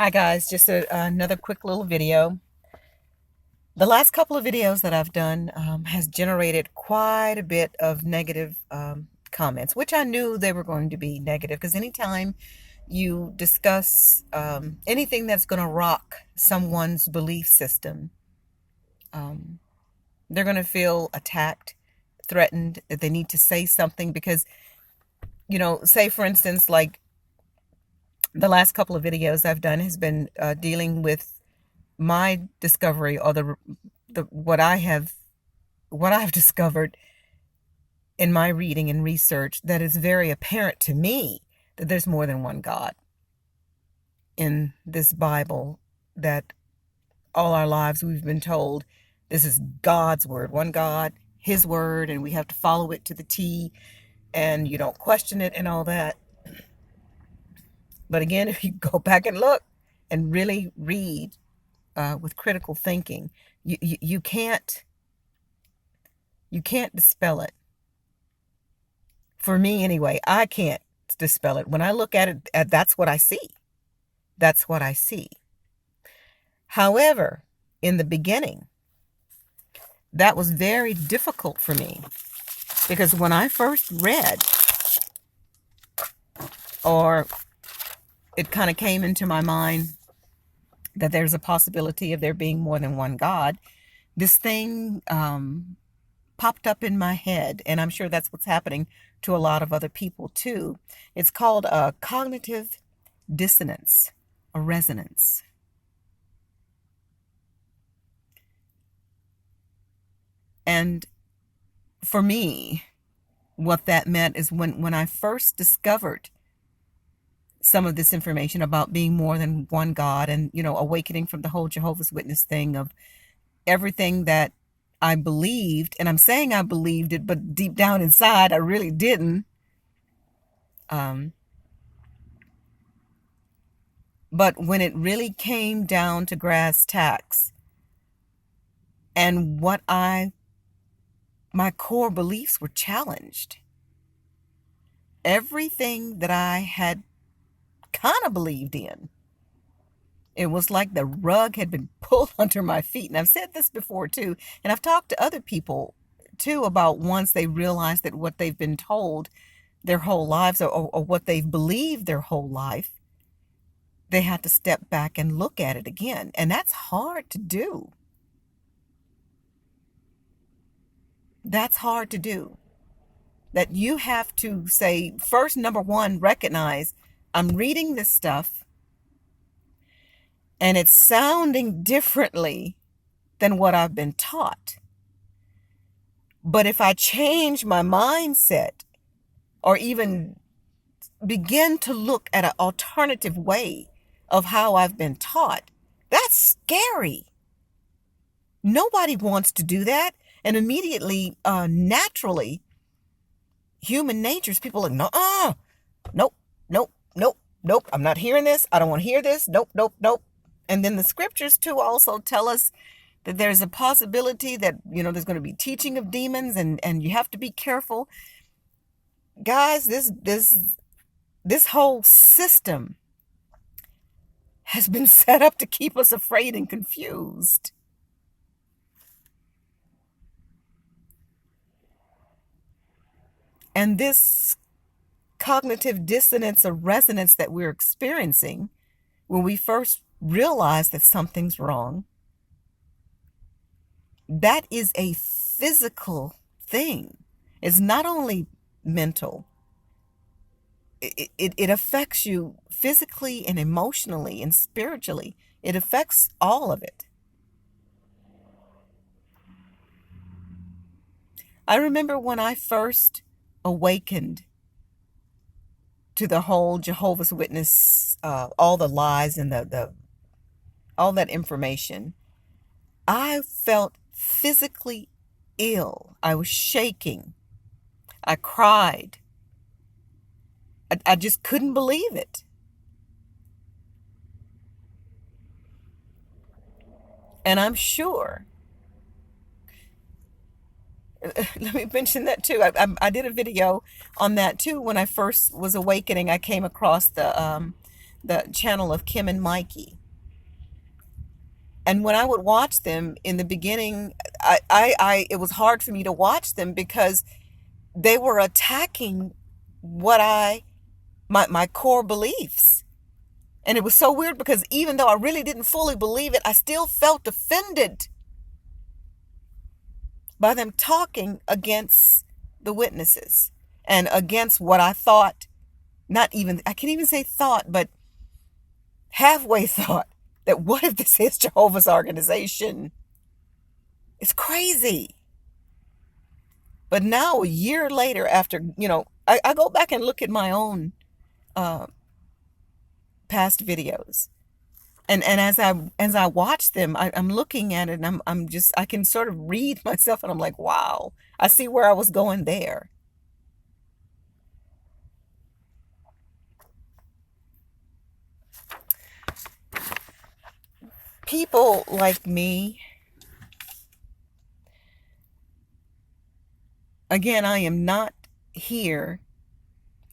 Hi guys, just another quick little video. The last couple of videos that I've done has generated quite a bit of negative comments, which I knew they were going to be negative because anytime you discuss anything that's going to rock someone's belief system, um, they're going to feel attacked, threatened, that they need to say something because, say for instance, like the last couple of videos I've done has been dealing with my discovery or the what I've discovered in my reading and research that is very apparent to me that there's more than one God in this Bible, that all our lives we've been told this is God's word, one God, his word, and we have to follow it to the T, and you don't question it and all that. But again, if you go back and look and really read with critical thinking, you can't dispel it. For me anyway, I can't dispel it. When I look at it, that's what I see. That's what I see. However, in the beginning, that was very difficult for me because when I first read, or it kind of came into my mind that there's a possibility of there being more than one God, this thing popped up in my head, and I'm sure that's what's happening to a lot of other people too. It's called a cognitive dissonance, a resonance. And for me, what that meant is when I first discovered some of this information about being more than one God and, awakening from the whole Jehovah's Witness thing of everything that I believed, and I'm saying I believed it, but deep down inside, I really didn't. But when it really came down to brass tacks and my core beliefs were challenged, everything that I had kind of believed in, it was like the rug had been pulled under my feet. And I've said this before too, and I've talked to other people too about once they realize that what they've been told their whole lives, or what they've believed their whole life, they had to step back and look at it again. And that's hard to do. That's hard to do. That you have to say, first, number one, recognize I'm reading this stuff and it's sounding differently than what I've been taught. But if I change my mindset or even begin to look at an alternative way of how I've been taught, that's scary. Nobody wants to do that. And immediately, naturally, human natures, people are, no, nope, nope, nope, nope. I'm not hearing this. I don't want to hear this. Nope, nope, nope. And then the scriptures too also tell us that there's a possibility that, there's going to be teaching of demons, and you have to be careful. Guys, this whole system has been set up to keep us afraid and confused. And this cognitive dissonance or resonance that we're experiencing when we first realize that something's wrong, that is a physical thing. It's not only mental. It affects you physically and emotionally and spiritually. It affects all of it. I remember when I first awakened to the whole Jehovah's Witness, all the lies and the all that information, I felt physically ill. I was shaking. I cried. I just couldn't believe it. And I'm sure, let me mention that too. I did a video on that too. When I first was awakening, I came across the channel of Kim and Mikey. And when I would watch them in the beginning, it was hard for me to watch them because they were attacking what my core beliefs. And it was so weird because even though I really didn't fully believe it, I still felt offended by them talking against the witnesses and against what I thought, I can't even say thought, but halfway thought that what if this is Jehovah's organization? It's crazy. But now, a year later, after, I go back and look at my own past videos. And as I watch them, I'm looking at it and I can sort of read myself and I'm like, wow, I see where I was going there. People like me, again, I am not here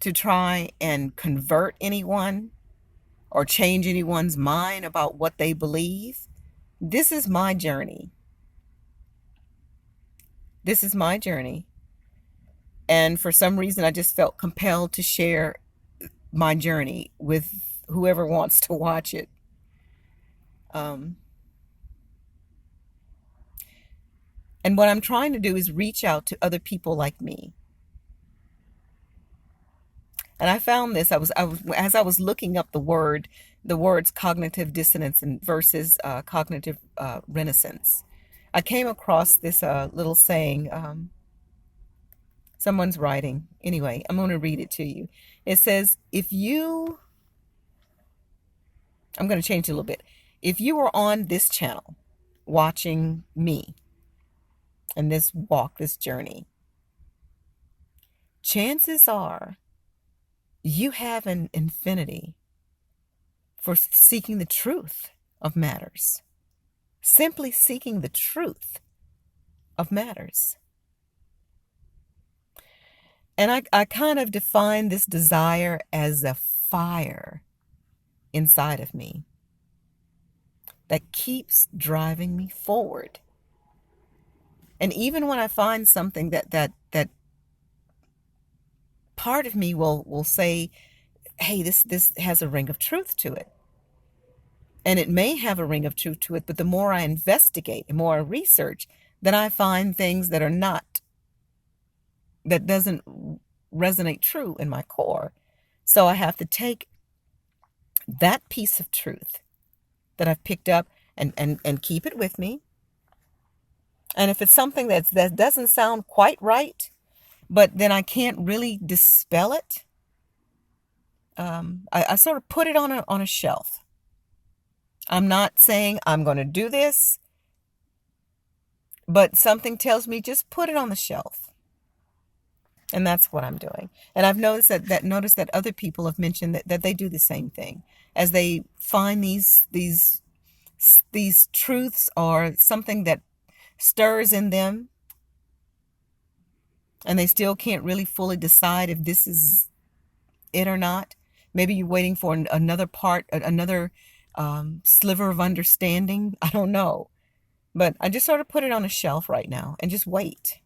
to try and convert anyone or change anyone's mind about what they believe. This is my journey. This is my journey. And for some reason, I just felt compelled to share my journey with whoever wants to watch it. And what I'm trying to do is reach out to other people like me. And I found this. As I was looking up the words cognitive dissonance and versus cognitive renaissance. I came across this little saying. Someone's writing. Anyway, I'm going to read it to you. It says, I'm going to change it a little bit. If you were on this channel watching me and this walk, this journey, chances are you have an affinity for seeking the truth of matters. Simply seeking the truth of matters. And I kind of define this desire as a fire inside of me that keeps driving me forward. And even when I find something that part of me will say, hey, this has a ring of truth to it. And it may have a ring of truth to it, but the more I investigate, the more I research, then I find things that doesn't resonate true in my core. So I have to take that piece of truth that I've picked up and keep it with me. And if it's something that doesn't sound quite right, but then I can't really dispel it, I sort of put it on a shelf. I'm not saying I'm going to do this, but something tells me just put it on the shelf. And that's what I'm doing. And I've noticed that other people have mentioned that they do the same thing as they find these truths or something that stirs in them, and they still can't really fully decide if this is it or not. Maybe you're waiting for another sliver of understanding. I don't know. But I just sort of put it on a shelf right now and just wait.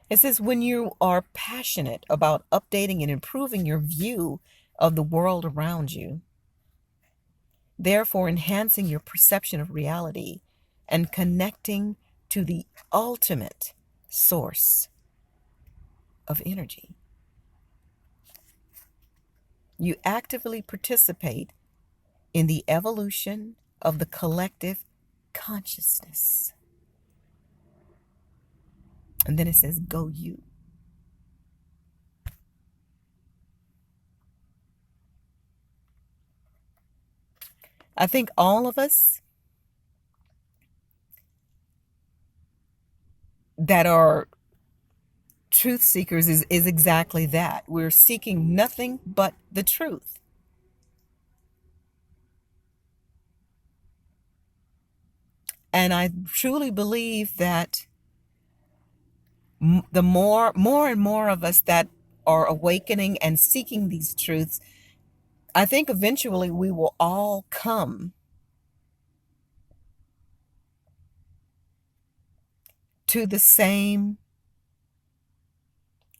It says, when you are passionate about updating and improving your view of the world around you, therefore enhancing your perception of reality and connecting to the ultimate source of energy, you actively participate in the evolution of the collective consciousness. And then it says, go you. I think all of us that are truth seekers is exactly that. We're seeking nothing but the truth. And I truly believe that The more and more of us that are awakening and seeking these truths, I think eventually we will all come to the same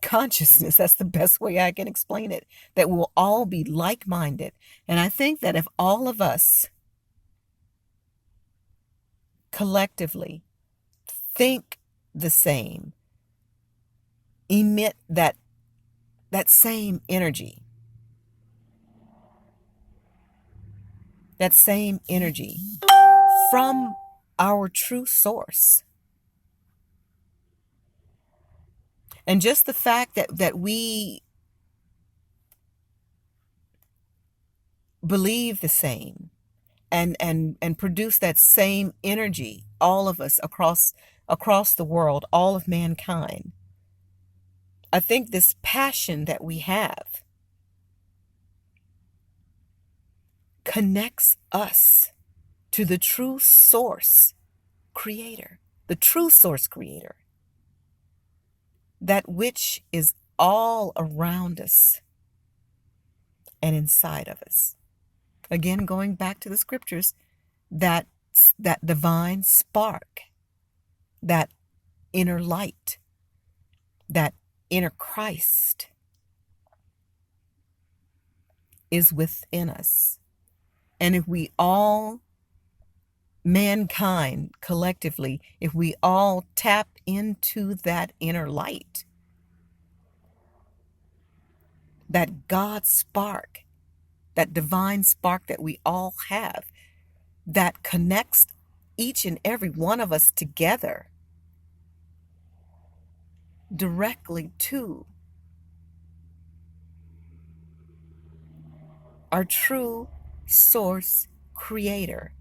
consciousness. That's the best way I can explain it. That we'll all be like-minded. And I think that if all of us collectively think the same, emit that same energy, from our true source. And just the fact that we believe the same and produce that same energy, all of us across the world, all of mankind. I think this passion that we have connects us to the true source creator, that which is all around us and inside of us. Again, going back to the scriptures, that divine spark, that inner light, that inner Christ is within us. And if we all, mankind collectively, if we all tap into that inner light, that God spark, that divine spark that we all have, that connects each and every one of us together directly to our true source creator.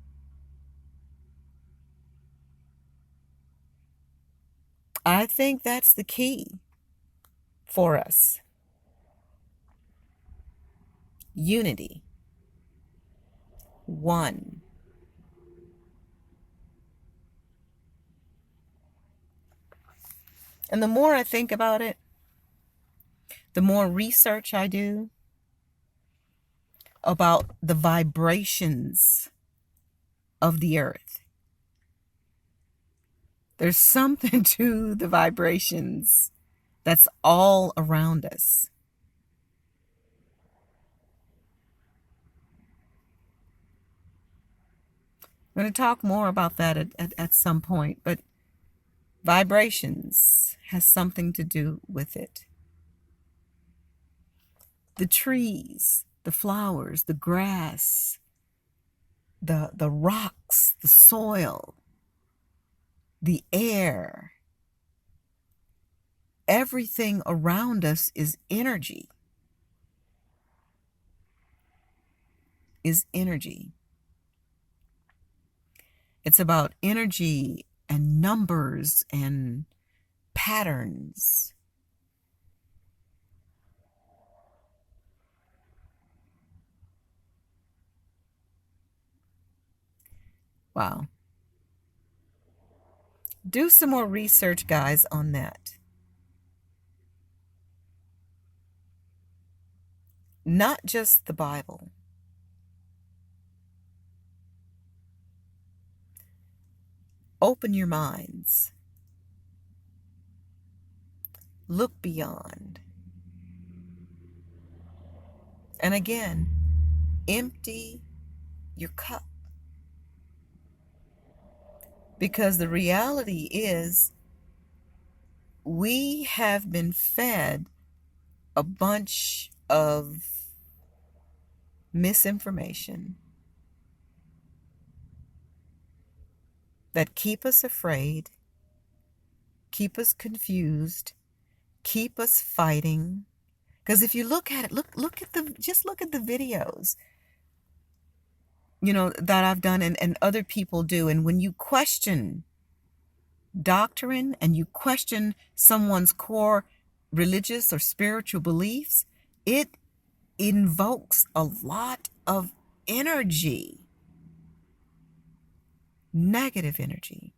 I think that's the key for us. Unity. One. And the more I think about it, the more research I do about the vibrations of the earth. There's something to the vibrations that's all around us. I'm going to talk more about that at some point, but vibrations has something to do with it. The trees, the flowers, the grass, the rocks, the soil, the air, everything around us is energy. It's about energy and numbers and patterns. Wow. Do some more research, guys, on that. Not just the Bible. Open your minds. Look beyond. And again, empty your cup. Because the reality is, we have been fed a bunch of misinformation that keep us afraid, keep us confused, keep us fighting. Because if you look at it, look at the videos, that I've done and other people do. And when you question doctrine and you question someone's core religious or spiritual beliefs, it invokes a lot of energy, negative energy.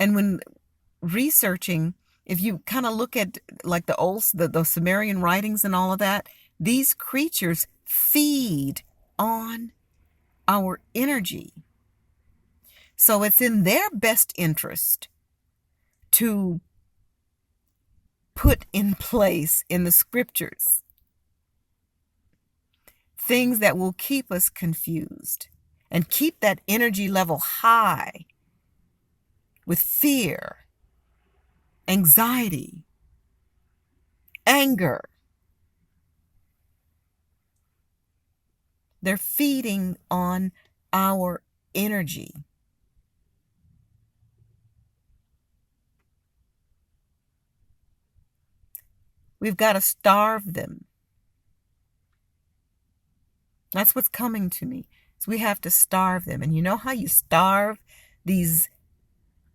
And when researching, if you kind of look at like the Sumerian writings and all of that, these creatures feed on our energy. So it's in their best interest to put in place in the scriptures things that will keep us confused and keep that energy level high with fear, anxiety, anger. They're feeding on our energy. We've got to starve them. That's what's coming to me. So we have to starve them. And you know how you starve these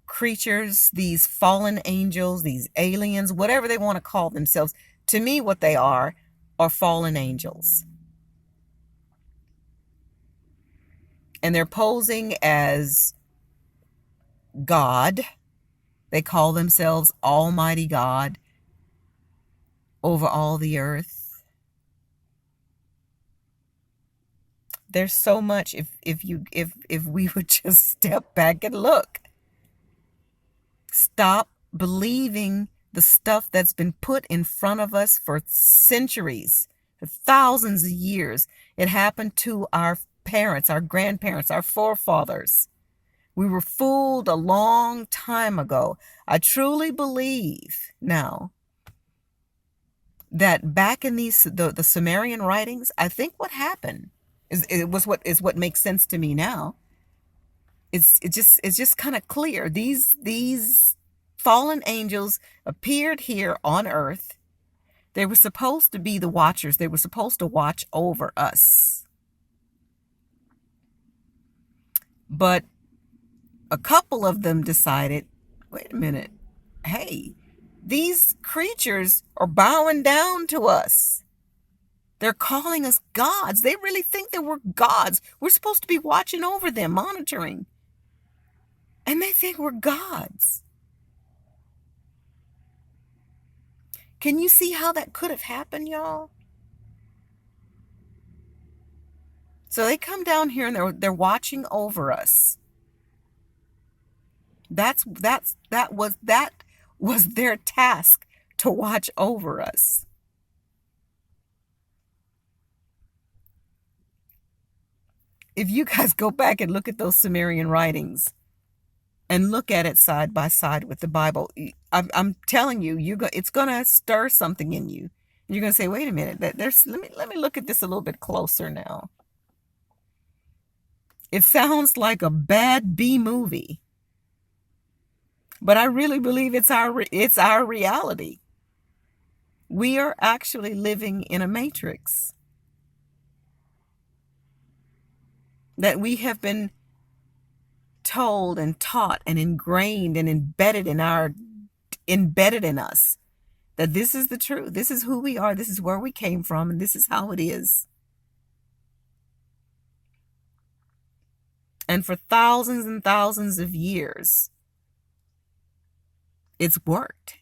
creatures, these fallen angels, these aliens, whatever they want to call themselves? To me, what they are fallen angels. And they're posing as God. They call themselves Almighty God over all the earth. There's so much if we would just step back and look. Stop believing the stuff that's been put in front of us for centuries, for thousands of years. It happened to our parents, our grandparents, our forefathers. We were fooled a long time ago. I truly believe now that back in the Sumerian writings, I think what happened is what makes sense to me now. It's just kind of clear. These fallen angels appeared here on earth. They were supposed to be the watchers. They were supposed to watch over us. But a couple of them decided, wait a minute, hey, these creatures are bowing down to us. They're calling us gods. They really think that we're gods. We're supposed to be watching over them, monitoring. And they think we're gods. Can you see how that could have happened, y'all? So they come down here and they're watching over us. That was their task, to watch over us. If you guys go back and look at those Sumerian writings and look at it side by side with the Bible, I'm telling you, it's gonna stir something in you. You're gonna say, "Wait a minute, let me look at this a little bit closer now." It sounds like a bad B movie, but I really believe it's our reality. We are actually living in a matrix that we have been told and taught and ingrained and embedded in us, that this is the truth. This is who we are. This is where we came from, and this is how it is. And for thousands and thousands of years, it's worked.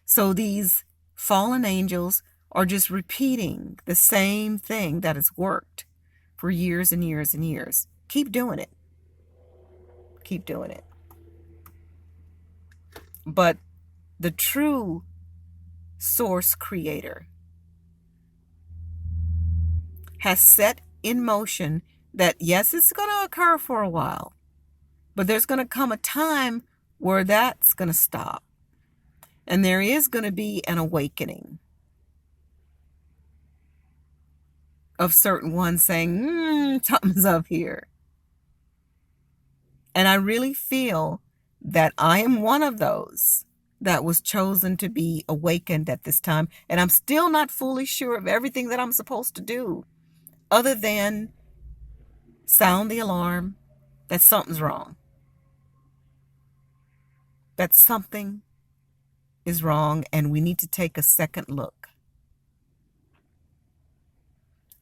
So these fallen angels are just repeating the same thing that has worked for years and years and years. Keep doing it. Keep doing it. But the true source creator has set in motion that, yes, it's going to occur for a while, but there's going to come a time where that's going to stop. And there is going to be an awakening of certain ones saying, something's up here. And I really feel that I am one of those that was chosen to be awakened at this time. And I'm still not fully sure of everything that I'm supposed to do, other than sound the alarm that something's wrong. That something is wrong, and we need to take a second look.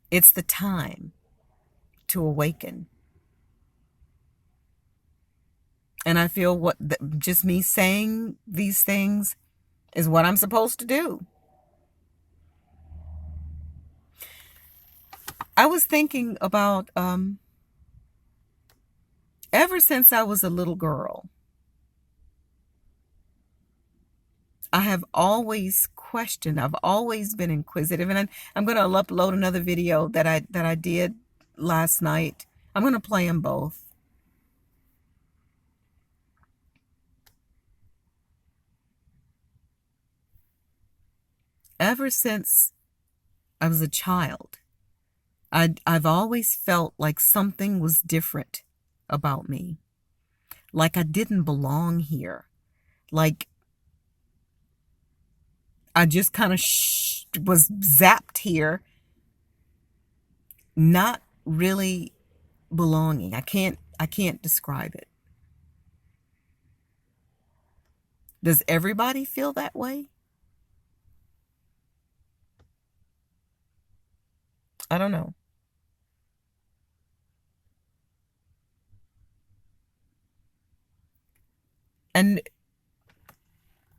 It's the time to awaken. And I feel just me saying these things is what I'm supposed to do. I was thinking about ever since I was a little girl, I have always questioned. I've always been inquisitive, and I'm going to upload another video that I did last night. I'm going to play them both. Ever since I was a child, I've always felt like something was different about me, like I didn't belong here, like I just kind of was zapped here, not really belonging. I can't describe it. Does everybody feel that way? I don't know. And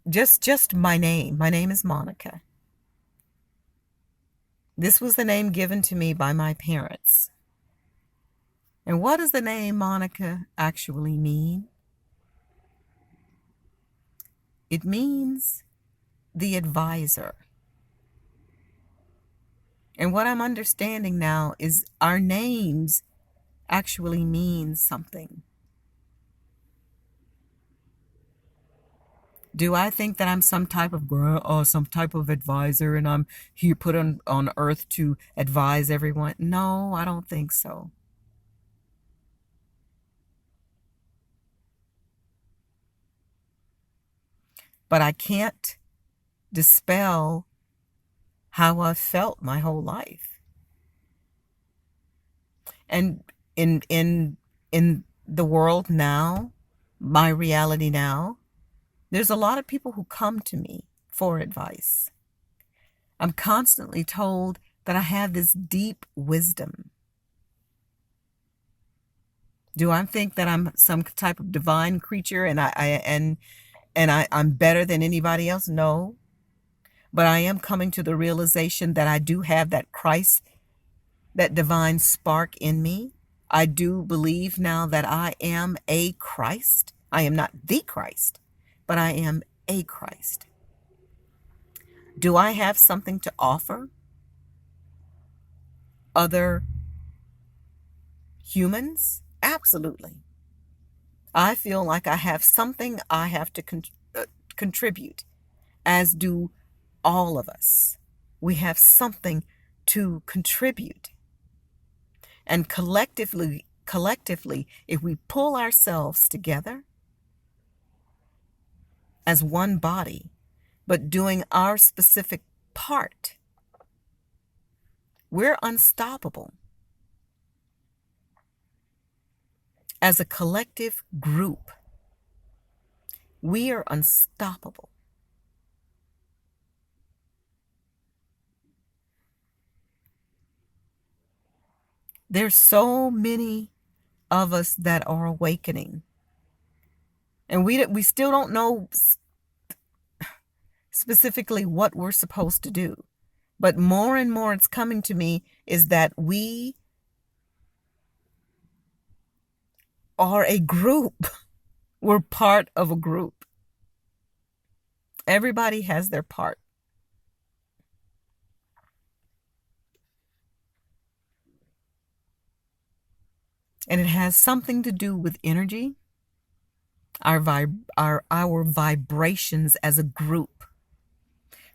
just my name. My name is Monica. This was the name given to me by my parents. And what does the name Monica actually mean? It means the advisor. And what I'm understanding now is our names actually mean something. Do I think that I'm some type of girl or some type of advisor and I'm here put on earth to advise everyone? No, I don't think so. But I can't dispel how I've felt my whole life. And in the world now, my reality now, there's a lot of people who come to me for advice. I'm constantly told that I have this deep wisdom. Do I think that I'm some type of divine creature and I'm better than anybody else? No. But I am coming to the realization that I do have that Christ, that divine spark in me. I do believe now that I am a Christ. I am not the Christ, but I am a Christ. Do I have something to offer other humans? Absolutely. I feel like I have something I have to contribute, as do all of us. We have something to contribute. And collectively, if we pull ourselves together as one body, but doing our specific part, we're unstoppable. As a collective group, we are unstoppable. There's so many of us that are awakening. And we still don't know specifically what we're supposed to do. But more and more it's coming to me is that we are a group. We're part of a group. Everybody has their part. And it has something to do with energy, our vibrations as a group.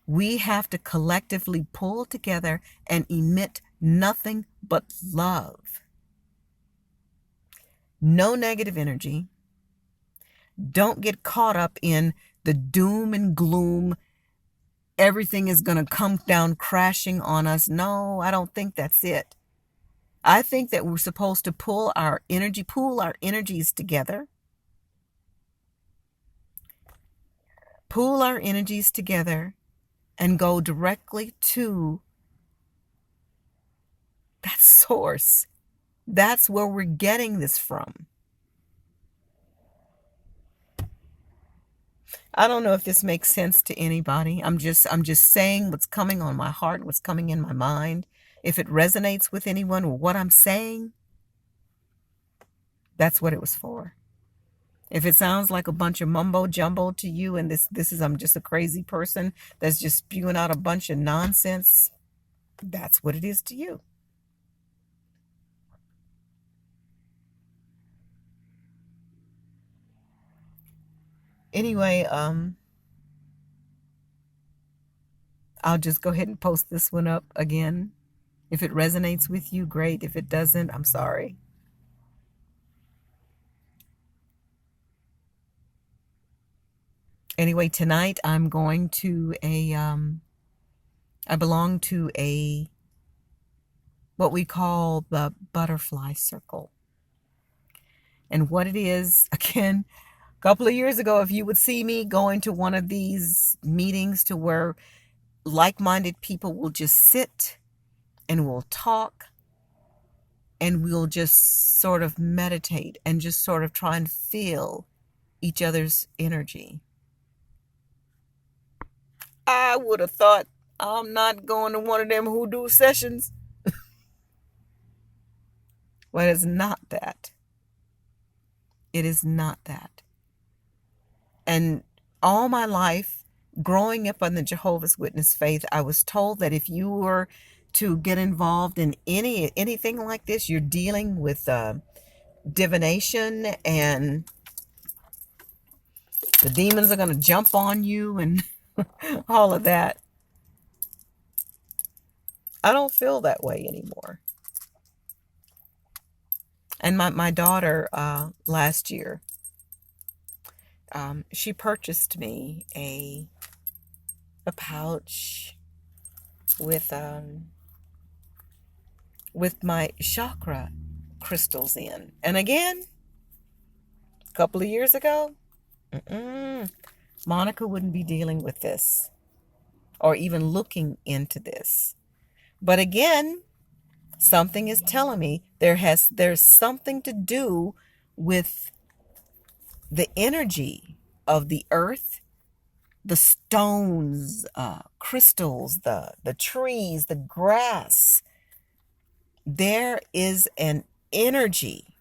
We have to collectively pull together and emit nothing but love. No negative energy. Don't get caught up in the doom and gloom. Everything is going to come down crashing on us. No, I don't think that's it. I think that we're supposed to pool our energies together. Pool our energies together and go directly to that source. That's where we're getting this from. I don't know if this makes sense to anybody. I'm just saying what's coming on my heart, what's coming in my mind. If it resonates with anyone or what I'm saying, that's what it was for. If it sounds like a bunch of mumbo jumbo to you, and this is I'm just a crazy person that's just spewing out a bunch of nonsense, that's what it is to you. Anyway, I'll just go ahead and post this one up again. If it resonates with you, great. If it doesn't, I'm sorry. Anyway, tonight I'm going to I belong to what we call the butterfly circle. And what it is, again, a couple of years ago, if you would see me going to one of these meetings to where like-minded people will just sit and we'll talk and we'll just sort of meditate and just sort of try and feel each other's energy. I would have thought I'm not going to one of them hoodoo sessions. Well, it's not that. It is not that. And all my life, growing up on the Jehovah's Witness faith, I was told that if you were to get involved in anything like this, you're dealing with divination, and the demons are going to jump on you and all of that. I don't feel that way anymore. And my daughter last year, she purchased me a pouch with my chakra crystals in. And again, a couple of years ago, Monica wouldn't be dealing with this or even looking into this. But again, something is telling me there's something to do with the energy of the earth, the stones, crystals, the trees, the grass. There is an energy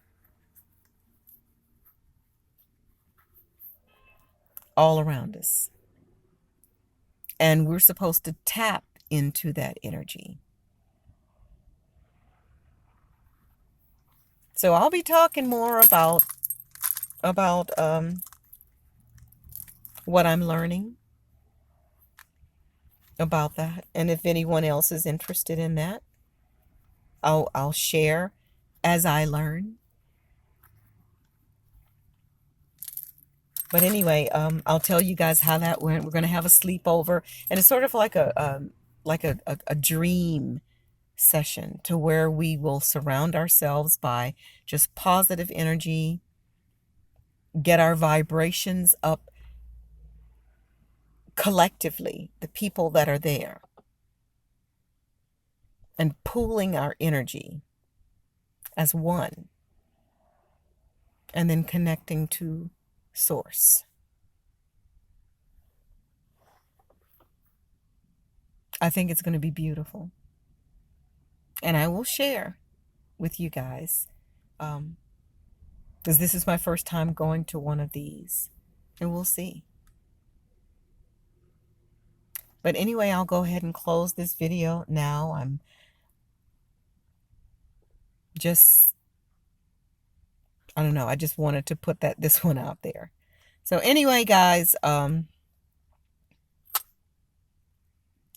all around us. And we're supposed to tap into that energy. So I'll be talking more about what I'm learning about that. And if anyone else is interested in that, I'll share as I learn. But anyway, I'll tell you guys how that went. We're going to have a sleepover, and it's sort of like a dream session to where we will surround ourselves by just positive energy, get our vibrations up collectively, the people that are there, and pooling our energy as one, and then connecting to Source. I think it's going to be beautiful. And I will share with you guys, because this is my first time going to one of these, and we'll see. But anyway, I'll go ahead and close this video now. I'm just, I don't know, I just wanted to put this one out there. So anyway, guys, I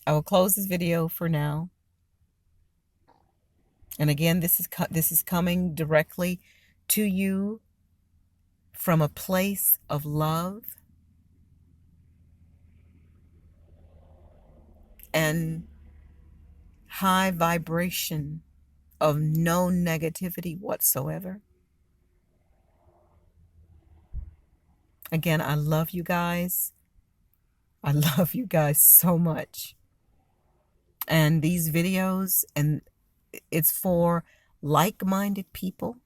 will close this video for now. And again, this is coming directly to you from a place of love and high vibration of no negativity whatsoever. Again, I love you guys. I love you guys so much. And these videos, and it's for like-minded people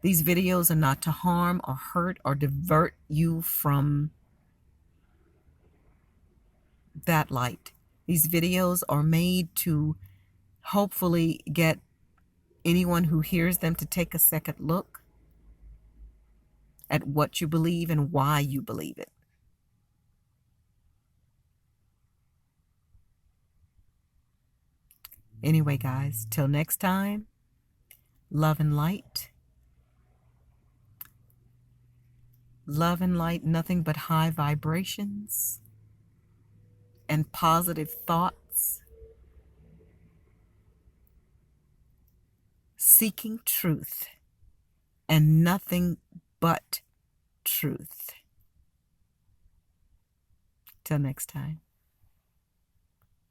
These videos are not to harm or hurt or divert you from that light. These videos are made to hopefully get anyone who hears them to take a second look at what you believe and why you believe it. Anyway, guys, till next time, love and light. Love and light, nothing but high vibrations and positive thoughts. Seeking truth and nothing but truth. Till next time.